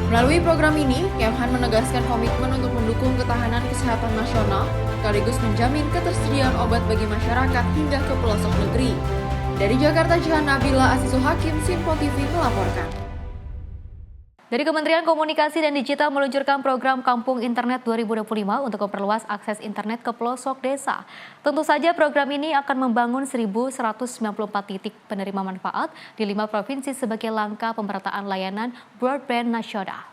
Melalui program ini, Kemhan menegaskan komitmen untuk mendukung ketahanan kesehatan nasional, sekaligus menjamin ketersediaan obat bagi masyarakat hingga ke pelosok negeri. Dari Jakarta, Jihan Nabila Azizul Hakim, Sinpo TV melaporkan. Dari Kementerian Komunikasi dan Digital meluncurkan program Kampung Internet 2025 untuk memperluas akses internet ke pelosok desa. Tentu saja program ini akan membangun 1.194 titik penerima manfaat di 5 provinsi sebagai langkah pemerataan layanan broadband nasional.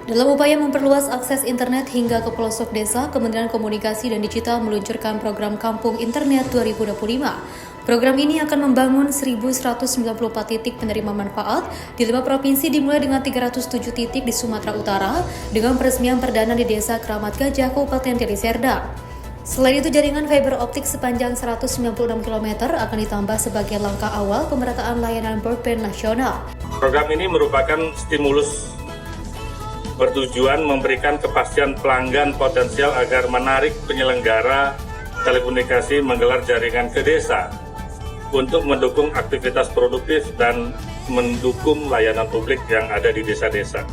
Dalam upaya memperluas akses internet hingga ke pelosok desa, Kementerian Komunikasi dan Digital meluncurkan program Kampung Internet 2025. Program ini akan membangun 1.194 titik penerima manfaat di 5 provinsi dimulai dengan 307 titik di Sumatera Utara dengan peresmian perdana di Desa Keramat Gajah, Kabupaten Deli Serdang. Selain itu, jaringan fiber optik sepanjang 196 km akan ditambah sebagai langkah awal pemerataan layanan broadband nasional. Program ini merupakan stimulus bertujuan memberikan kepastian pelanggan potensial agar menarik penyelenggara telekomunikasi menggelar jaringan ke desa untuk mendukung aktivitas produktif dan mendukung layanan publik yang ada di desa-desa.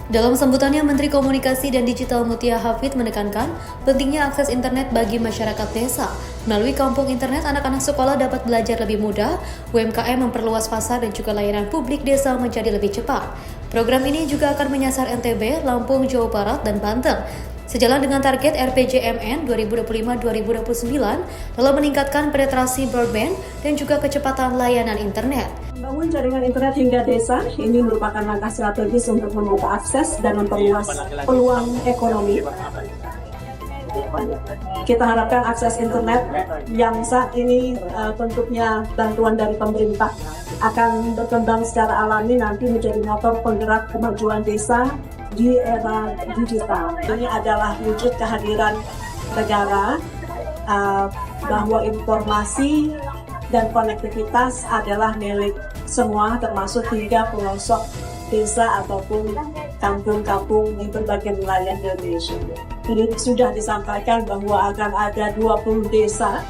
Dalam sambutannya, Menteri Komunikasi dan Digital Mutia Hafid menekankan pentingnya akses internet bagi masyarakat desa. Melalui Kampung Internet, anak-anak sekolah dapat belajar lebih mudah, UMKM memperluas pasar dan juga layanan publik desa menjadi lebih cepat. Program ini juga akan menyasar NTB, Lampung, Jawa Barat, dan Banten. Sejalan dengan target RPJMN 2025-2029 dalam meningkatkan penetrasi broadband dan juga kecepatan layanan internet. Membangun jaringan internet hingga desa ini merupakan langkah strategis untuk membuka akses dan memperluas peluang ekonomi. Kita harapkan akses internet yang saat ini bentuknya bantuan dari pemerintah akan berkembang secara alami nanti menjadi motor penggerak kemajuan desa di era digital. Ini adalah wujud kehadiran negara bahwa informasi dan konektivitas adalah milik semua, termasuk hingga pelosok desa ataupun kampung-kampung di berbagai wilayah Indonesia. Ini sudah disampaikan bahwa akan ada 20 desa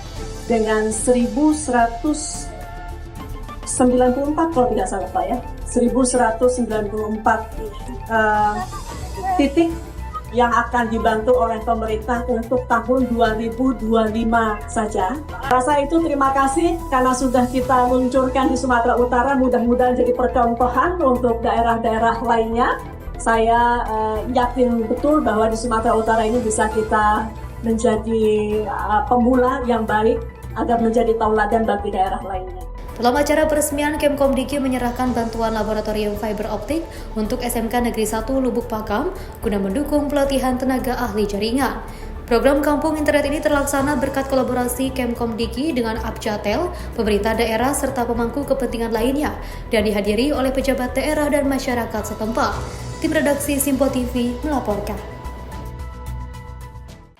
dengan 1.194 kalau tidak salah Pak ya, 1.194 titik yang akan dibantu oleh pemerintah untuk tahun 2025 saja. Rasa itu terima kasih karena sudah kita luncurkan di Sumatera Utara, mudah-mudahan jadi percontohan untuk daerah-daerah lainnya. Saya yakin betul bahwa di Sumatera Utara ini bisa kita menjadi pemula yang baik agar menjadi tauladan bagi daerah lainnya. Dalam acara peresmian, Kemkomdiki menyerahkan bantuan laboratorium fiber optik untuk SMK Negeri 1 Lubuk Pakam guna mendukung pelatihan tenaga ahli jaringan. Program Kampung Internet ini terlaksana berkat kolaborasi Kemkomdiki dengan Abjatel, pemerintah daerah serta pemangku kepentingan lainnya dan dihadiri oleh pejabat daerah dan masyarakat setempat. Tim redaksi Sinpo TV melaporkan.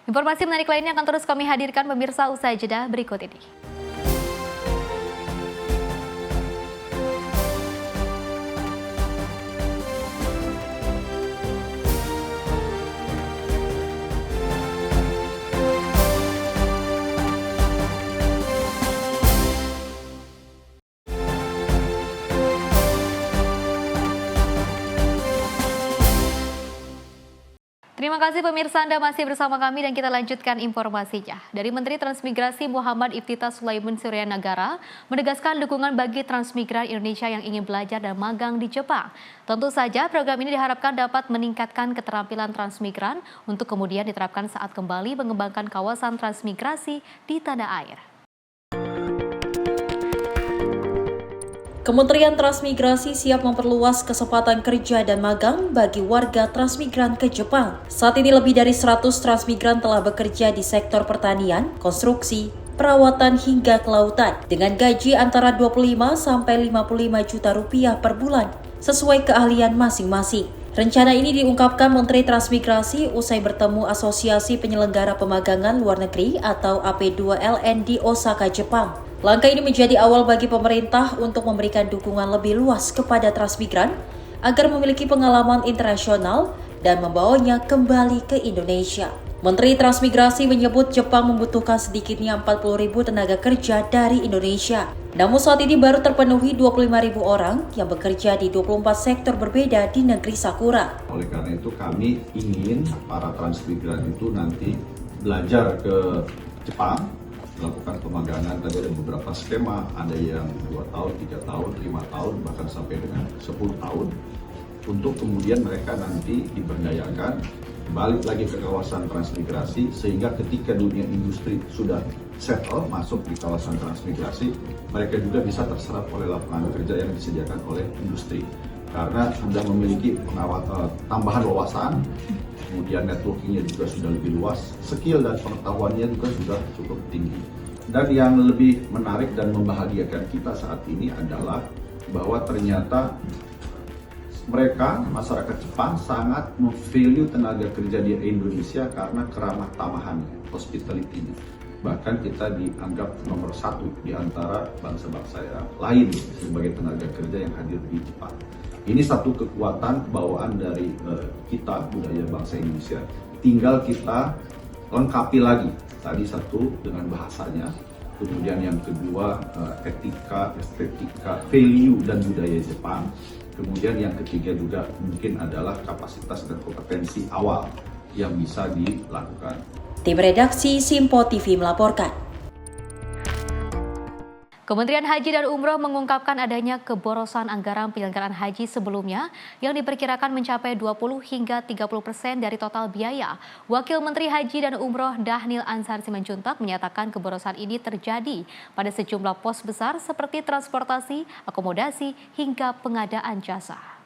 Informasi menarik lainnya akan terus kami hadirkan pemirsa usai jeda berikut ini. Terima kasih pemirsa, Anda masih bersama kami dan kita lanjutkan informasinya. Dari Menteri Transmigrasi Muhammad Iftithah Sulaiman Suryanagara menegaskan dukungan bagi transmigran Indonesia yang ingin belajar dan magang di Jepang. Tentu saja program ini diharapkan dapat meningkatkan keterampilan transmigran untuk kemudian diterapkan saat kembali mengembangkan kawasan transmigrasi di tanah air. Kementerian Transmigrasi siap memperluas kesempatan kerja dan magang bagi warga transmigran ke Jepang. Saat ini lebih dari 100 transmigran telah bekerja di sektor pertanian, konstruksi, perawatan hingga kelautan dengan gaji antara 25 sampai 55 juta rupiah per bulan sesuai keahlian masing-masing. Rencana ini diungkapkan Menteri Transmigrasi usai bertemu Asosiasi Penyelenggara Pemagangan Luar Negeri atau AP2LN di Osaka, Jepang. Langkah ini menjadi awal bagi pemerintah untuk memberikan dukungan lebih luas kepada transmigran agar memiliki pengalaman internasional dan membawanya kembali ke Indonesia. Menteri Transmigrasi menyebut Jepang membutuhkan sedikitnya 40.000 tenaga kerja dari Indonesia. Namun saat ini baru terpenuhi 25.000 orang yang bekerja di 24 sektor berbeda di negeri Sakura. Oleh karena itu kami ingin para transmigran itu nanti belajar ke Jepang, melakukan pemagangan. Tadi ada beberapa skema, ada yang 2 tahun, 3 tahun, 5 tahun, bahkan sampai dengan 10 tahun. Untuk kemudian mereka nanti diberdayakan, balik lagi ke kawasan transmigrasi, sehingga ketika dunia industri sudah settle, masuk di kawasan transmigrasi, mereka juga bisa terserap oleh lapangan kerja yang disediakan oleh industri. Karena sudah memiliki tambahan wawasan, kemudian networkingnya juga sudah lebih luas, skill dan pengetahuannya juga sudah cukup tinggi. Dan yang lebih menarik dan membahagiakan kita saat ini adalah bahwa ternyata mereka, masyarakat Jepang, sangat memvalue tenaga kerja di Indonesia karena keramah tamahannya, hospitality-nya. Bahkan kita dianggap nomor 1 di antara bangsa-bangsa yang lain sebagai tenaga kerja yang hadir di Jepang. Ini satu kekuatan bawaan dari kita, budaya bangsa Indonesia. Tinggal kita lengkapi lagi. Tadi satu dengan bahasanya, kemudian yang kedua etika, estetika, value dan budaya Jepang. Kemudian yang ketiga juga mungkin adalah kapasitas dan kompetensi awal yang bisa dilakukan. Tim redaksi Simpo TV melaporkan. Kementerian Haji dan Umroh mengungkapkan adanya keborosan anggaran penyelenggaraan haji sebelumnya yang diperkirakan mencapai 20 hingga 30% dari total biaya. Wakil Menteri Haji dan Umroh Dhanil Ansar Simanjuntak menyatakan keborosan ini terjadi pada sejumlah pos besar seperti transportasi, akomodasi, hingga pengadaan jasa.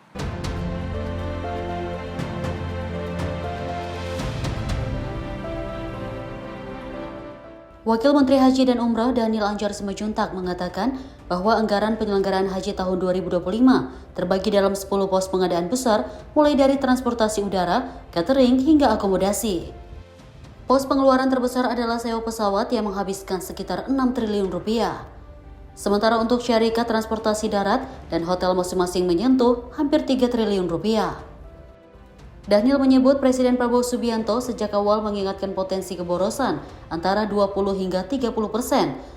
Wakil Menteri Haji dan Umroh Dhanil Ansar Simanjuntak mengatakan bahwa anggaran penyelenggaraan haji tahun 2025 terbagi dalam 10 pos pengadaan besar mulai dari transportasi udara, catering, hingga akomodasi. Pos pengeluaran terbesar adalah sewa pesawat yang menghabiskan sekitar 6 triliun rupiah. Sementara untuk syarikat transportasi darat dan hotel masing-masing menyentuh hampir 3 triliun rupiah. Dhanil menyebut Presiden Prabowo Subianto sejak awal mengingatkan potensi keborosan antara 20 hingga 30%,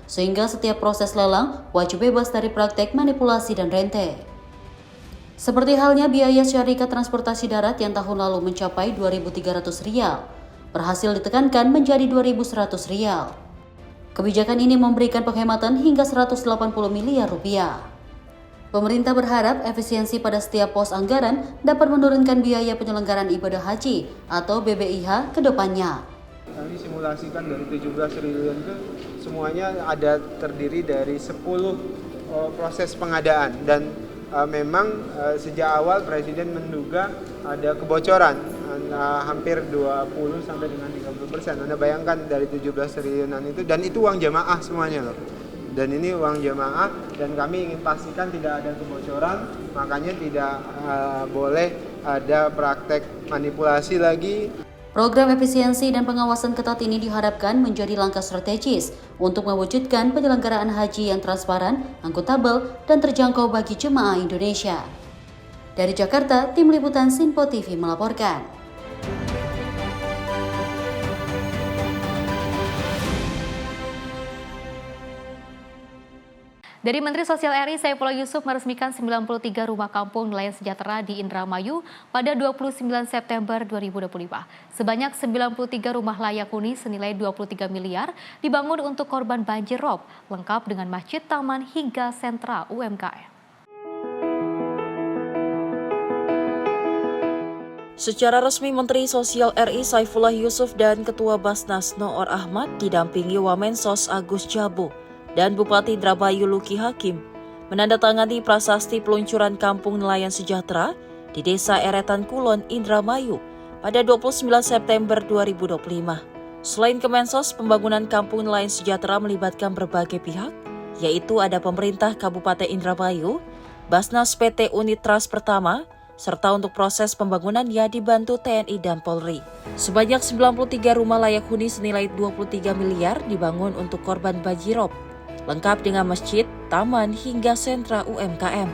sehingga setiap proses lelang wajib bebas dari praktek manipulasi dan rente. Seperti halnya biaya syarikat transportasi darat yang tahun lalu mencapai Rp2.300, berhasil ditekankan menjadi Rp2.100. Kebijakan ini memberikan penghematan hingga Rp180 miliar. Pemerintah berharap efisiensi pada setiap pos anggaran dapat menurunkan biaya penyelenggaraan ibadah haji atau BBIH ke depannya. Kami simulasikan dari 17 triliun itu semuanya ada terdiri dari 10 proses pengadaan dan memang sejak awal Presiden menduga ada kebocoran hampir 20 sampai dengan 30%. Anda bayangkan dari 17 triliunan itu, dan itu uang jamaah semuanya loh. Dan ini uang jamaah dan kami ingin pastikan tidak ada kebocoran, makanya tidak boleh ada praktek manipulasi lagi. Program efisiensi dan pengawasan ketat ini diharapkan menjadi langkah strategis untuk mewujudkan penyelenggaraan haji yang transparan, akuntabel, dan terjangkau bagi jemaah Indonesia. Dari Jakarta, Tim Liputan Sinpo TV melaporkan. Dari Menteri Sosial RI Saifullah Yusuf meresmikan 93 rumah kampung nelayan sejahtera di Indramayu pada 29 September 2025. Sebanyak 93 rumah layak huni senilai 23 miliar dibangun untuk korban banjir rob, lengkap dengan masjid, taman, hingga sentra UMKM. Secara resmi, Menteri Sosial RI Saifullah Yusuf dan Ketua Basnas Noor Ahmad didampingi Wamensos Agus Jabo dan Bupati Indramayu Luki Hakim menandatangani prasasti peluncuran Kampung Nelayan Sejahtera di Desa Eretan Kulon, Indramayu pada 29 September 2025. Selain Kemensos, pembangunan Kampung Nelayan Sejahtera melibatkan berbagai pihak, yaitu ada pemerintah Kabupaten Indramayu, Basnas PT Unit Trust Pertama, serta untuk proses pembangunannya dibantu TNI dan Polri. Sebanyak 93 rumah layak huni senilai 23 miliar dibangun untuk korban banjirop, lengkap dengan masjid, taman, hingga sentra UMKM.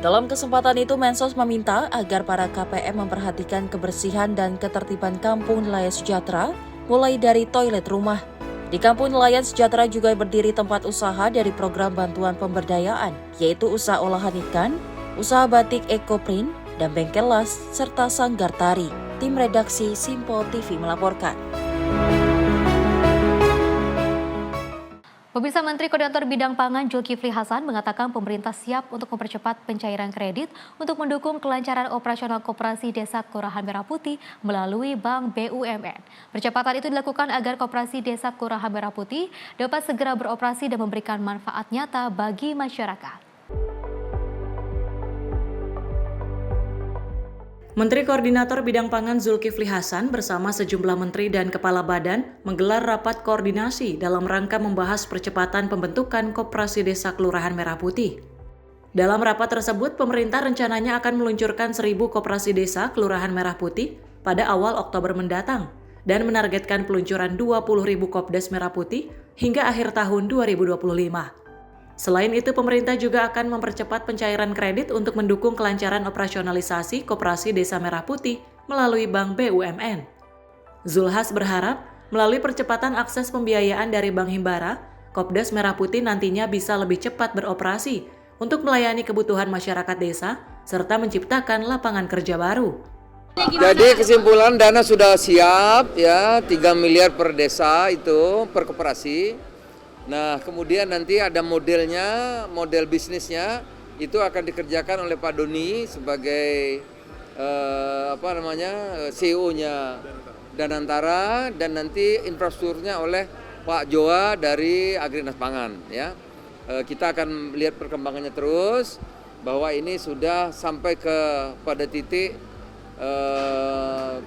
Dalam kesempatan itu, Mensos meminta agar para KPM memperhatikan kebersihan dan ketertiban Kampung Nelayan Sejahtera, mulai dari toilet rumah. Di Kampung Nelayan Sejahtera juga berdiri tempat usaha dari program bantuan pemberdayaan, yaitu usaha olahan ikan, usaha batik ekoprint, dan bengkel las, serta sanggar tari. Tim redaksi Simpo TV melaporkan. Pemirsa, Menteri Koordinator Bidang Pangan Zulkifli Hasan mengatakan pemerintah siap untuk mempercepat pencairan kredit untuk mendukung kelancaran operasional Koperasi Desa Kelurahan Merah Putih melalui Bank BUMN. Percepatan itu dilakukan agar Koperasi Desa Kelurahan Merah Putih dapat segera beroperasi dan memberikan manfaat nyata bagi masyarakat. Menteri Koordinator Bidang Pangan Zulkifli Hasan bersama sejumlah menteri dan kepala badan menggelar rapat koordinasi dalam rangka membahas percepatan pembentukan Koperasi Desa Kelurahan Merah Putih. Dalam rapat tersebut, pemerintah rencananya akan meluncurkan 1.000 Koperasi Desa Kelurahan Merah Putih pada awal Oktober mendatang dan menargetkan peluncuran 20.000 Kopdes Merah Putih hingga akhir tahun 2025. Selain itu, pemerintah juga akan mempercepat pencairan kredit untuk mendukung kelancaran operasionalisasi Koperasi Desa Merah Putih melalui Bank BUMN. Zulhas berharap, melalui percepatan akses pembiayaan dari Bank Himbara, Kopdes Merah Putih nantinya bisa lebih cepat beroperasi untuk melayani kebutuhan masyarakat desa, serta menciptakan lapangan kerja baru. Jadi kesimpulan dana sudah siap ya, 3 miliar per desa itu per koperasi. Nah, kemudian nanti ada modelnya, model bisnisnya itu akan dikerjakan oleh Pak Doni sebagai CEO-nya Danantara, dan nanti infrastrukturnya oleh Pak Joa dari Agrinas Pangan ya. Kita akan lihat perkembangannya terus bahwa ini sudah sampai pada titik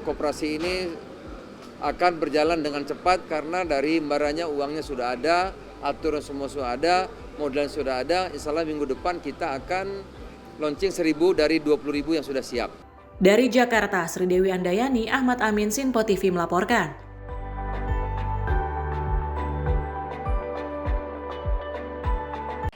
koperasi ini akan berjalan dengan cepat karena dari Himbaranya uangnya sudah ada, aturan semua sudah ada, modal sudah ada. Insya Allah minggu depan kita akan launching 1.000 dari 20.000 yang sudah siap. Dari Jakarta, Sri Dewi Andayani, Ahmad Amin, Sinpo TV melaporkan.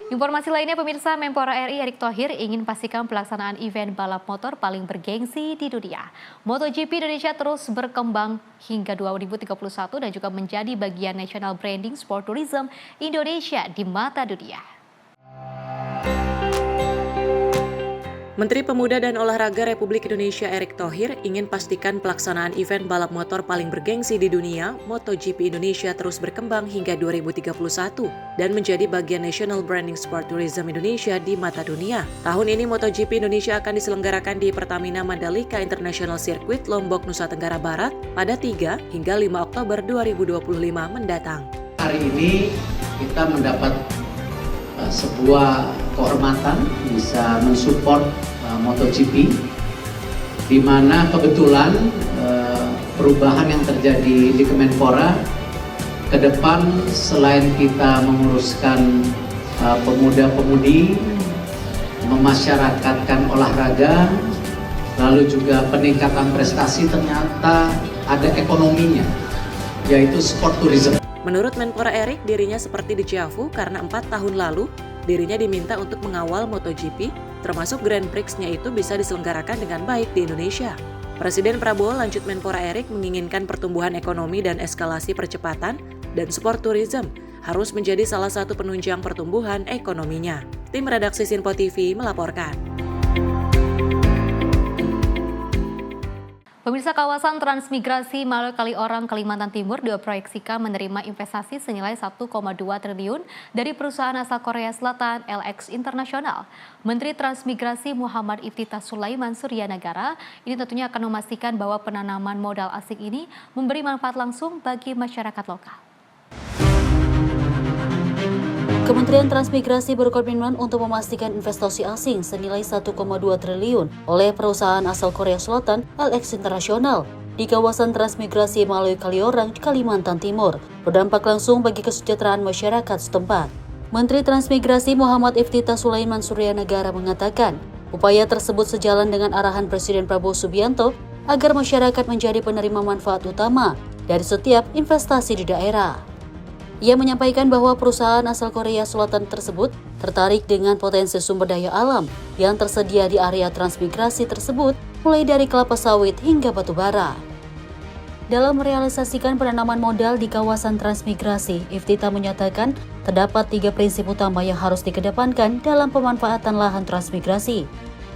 Informasi lainnya, pemirsa, Menpora RI Erick Thohir ingin pastikan pelaksanaan event balap motor paling bergengsi di dunia. MotoGP Indonesia terus berkembang hingga 2031 dan juga menjadi bagian National Branding Sport Tourism Indonesia di mata dunia. Menteri Pemuda dan Olahraga Republik Indonesia Erick Thohir ingin pastikan pelaksanaan event balap motor paling bergengsi di dunia, MotoGP Indonesia terus berkembang hingga 2031 dan menjadi bagian National Branding Sport Tourism Indonesia di mata dunia. Tahun ini MotoGP Indonesia akan diselenggarakan di Pertamina Mandalika International Circuit, Lombok, Nusa Tenggara Barat pada 3 hingga 5 Oktober 2025 mendatang. Hari ini kita mendapat sebuah kehormatan bisa mensupport MotoGP, di mana kebetulan perubahan yang terjadi di Kemenpora ke depan selain kita menguruskan pemuda-pemudi, memasyarakatkan olahraga, lalu juga peningkatan prestasi, ternyata ada ekonominya, yaitu sport tourism. Menurut Menpora Erick, dirinya seperti dejavu karena 4 tahun lalu dirinya diminta untuk mengawal MotoGP, termasuk Grand Prix-nya itu bisa diselenggarakan dengan baik di Indonesia. Presiden Prabowo lanjut Menpora Erick menginginkan pertumbuhan ekonomi dan eskalasi percepatan dan sport tourism harus menjadi salah satu penunjang pertumbuhan ekonominya. Tim redaksi Sinpo TV melaporkan. Pemirsa, kawasan transmigrasi Maloi Kaliorang, Kalimantan Timur diproyeksikan menerima investasi senilai 1,2 triliun dari perusahaan asal Korea Selatan LX International. Menteri Transmigrasi Muhammad Iftithah Sulaiman Suryanagara ini tentunya akan memastikan bahwa penanaman modal asing ini memberi manfaat langsung bagi masyarakat lokal. Kementerian Transmigrasi berkomitmen untuk memastikan investasi asing senilai 1,2 triliun oleh perusahaan asal Korea Selatan LX International di kawasan transmigrasi Maloi Kaliorang, Kalimantan Timur, berdampak langsung bagi kesejahteraan masyarakat setempat. Menteri Transmigrasi Muhammad Iftithah Sulaiman Suryanagara mengatakan, upaya tersebut sejalan dengan arahan Presiden Prabowo Subianto agar masyarakat menjadi penerima manfaat utama dari setiap investasi di daerah. Ia menyampaikan bahwa perusahaan asal Korea Selatan tersebut tertarik dengan potensi sumber daya alam yang tersedia di area transmigrasi tersebut, mulai dari kelapa sawit hingga batu bara. Dalam merealisasikan penanaman modal di kawasan transmigrasi, Iftithah menyatakan terdapat 3 prinsip utama yang harus dikedepankan dalam pemanfaatan lahan transmigrasi,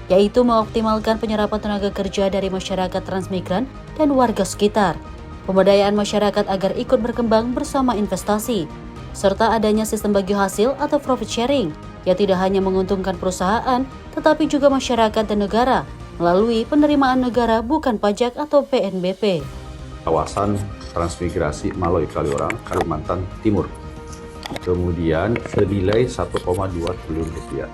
yaitu mengoptimalkan penyerapan tenaga kerja dari masyarakat transmigran dan warga sekitar, pemberdayaan masyarakat agar ikut berkembang bersama investasi, serta adanya sistem bagi hasil atau profit sharing yang tidak hanya menguntungkan perusahaan, tetapi juga masyarakat dan negara melalui penerimaan negara bukan pajak atau PNBP. Kawasan transmigrasi Maloi Kaliorang, Kalimantan Timur. Kemudian senilai 1,2 triliun rupiah.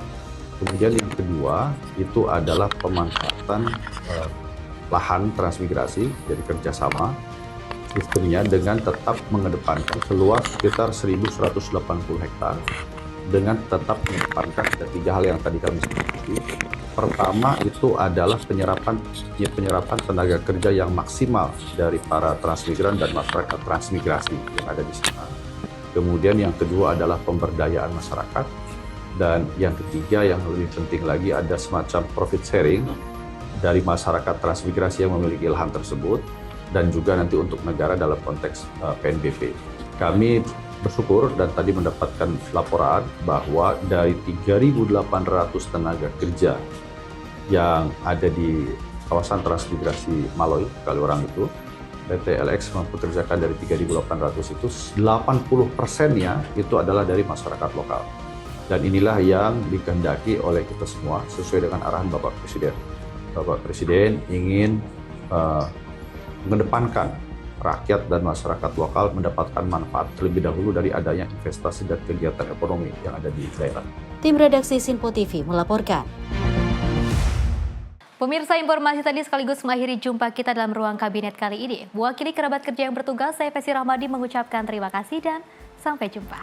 Kemudian yang kedua itu adalah pemanfaatan lahan transmigrasi dari kerjasama sistemnya dengan tetap mengedepankan seluas sekitar 1.180 hektar dengan tetap mengedepankan ada 3 hal yang tadi kami sebutkan. Pertama itu adalah penyerapan tenaga kerja yang maksimal dari para transmigran dan masyarakat transmigrasi yang ada di sana. Kemudian yang kedua adalah pemberdayaan masyarakat, dan yang ketiga yang lebih penting lagi ada semacam profit sharing dari masyarakat transmigrasi yang memiliki lahan tersebut, dan juga nanti untuk negara dalam konteks PNBP. Kami bersyukur dan tadi mendapatkan laporan bahwa dari 3.800 tenaga kerja yang ada di kawasan transmigrasi Maloi Kaliorang itu, PT LX mempekerjakan dari 3.800 itu 80%-nya itu adalah dari masyarakat lokal. Dan inilah yang dikehendaki oleh kita semua sesuai dengan arahan Bapak Presiden. Bapak Presiden ingin mengedepankan rakyat dan masyarakat lokal mendapatkan manfaat terlebih dahulu dari adanya investasi dan kegiatan ekonomi yang ada di daerah. Tim redaksi Sinpo TV melaporkan. Pemirsa, informasi tadi sekaligus mengakhiri jumpa kita dalam ruang kabinet kali ini. Mewakili kerabat kerja yang bertugas, saya Pesi Rahmadi mengucapkan terima kasih dan sampai jumpa.